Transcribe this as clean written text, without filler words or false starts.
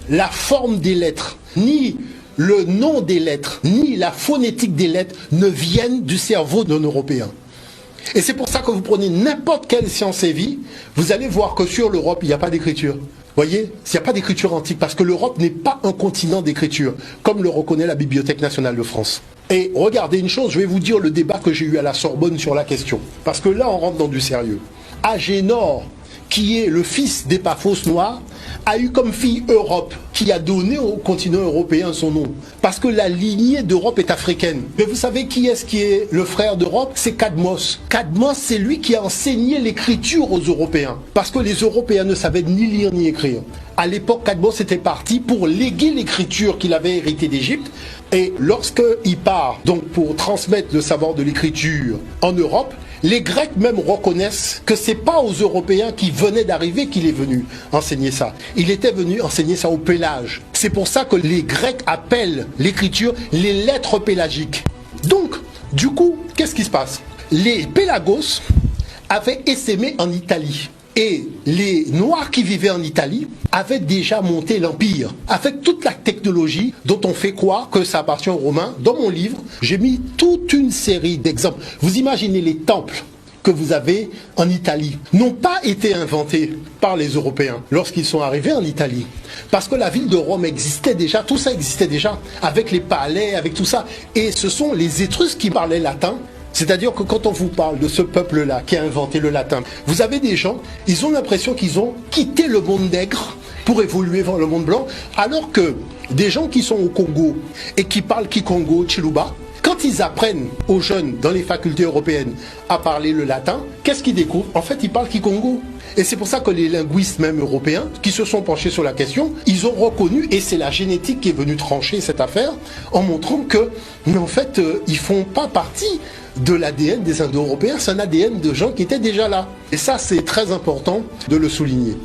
la forme des lettres, ni le nom des lettres, ni la phonétique des lettres ne viennent du cerveau d'un Européen. Et c'est pour ça que vous prenez n'importe quelle science et vie, vous allez voir que sur l'Europe, il n'y a pas d'écriture. Voyez, il n'y a pas d'écriture antique, parce que l'Europe n'est pas un continent d'écriture, comme le reconnaît la Bibliothèque nationale de France. Et regardez une chose, je vais vous dire le débat que j'ai eu à la Sorbonne sur la question, parce que là on rentre dans du sérieux. Agénor, qui est le fils d'Épaphos noir, a eu comme fille Europe, qui a donné au continent européen son nom. Parce que la lignée d'Europe est africaine. Mais vous savez qui est le frère d'Europe? C'est Cadmos. Cadmos, c'est lui qui a enseigné l'écriture aux Européens. Parce que les Européens ne savaient ni lire ni écrire. À l'époque, Cadmos était parti pour léguer l'écriture qu'il avait héritée d'Égypte. Et lorsqu'il part, donc pour transmettre le savoir de l'écriture en Europe, les Grecs même reconnaissent que c'est pas aux Européens qui venaient d'arriver qu'il est venu enseigner ça. Il était venu enseigner ça au Pélage. C'est pour ça que les Grecs appellent l'écriture les lettres pélagiques. Donc, du coup, qu'est-ce qui se passe? Les Pélagos avaient essaimé en Italie. Et les Noirs qui vivaient en Italie avaient déjà monté l'Empire, avec toute la technologie dont on fait croire que ça appartient aux Romains. Dans mon livre, j'ai mis toute une série d'exemples. Vous imaginez les temples que vous avez en Italie n'ont pas été inventés par les Européens lorsqu'ils sont arrivés en Italie. Parce que la ville de Rome existait déjà, tout ça existait déjà, avec les palais, avec tout ça. Et ce sont les Étrusques qui parlaient latin. C'est-à-dire que quand on vous parle de ce peuple-là qui a inventé le latin, vous avez des gens, ils ont l'impression qu'ils ont quitté le monde nègre pour évoluer vers le monde blanc, alors que des gens qui sont au Congo et qui parlent Kikongo, Chiluba, quand ils apprennent aux jeunes dans les facultés européennes à parler le latin, qu'est-ce qu'ils découvrent? En fait, ils parlent Kikongo. Et c'est pour ça que les linguistes même européens qui se sont penchés sur la question, ils ont reconnu, et c'est la génétique qui est venue trancher cette affaire, en montrant que, mais en fait, ils font pas partie de l'ADN des Indo-Européens, c'est un ADN de gens qui étaient déjà là. Et ça, c'est très important de le souligner.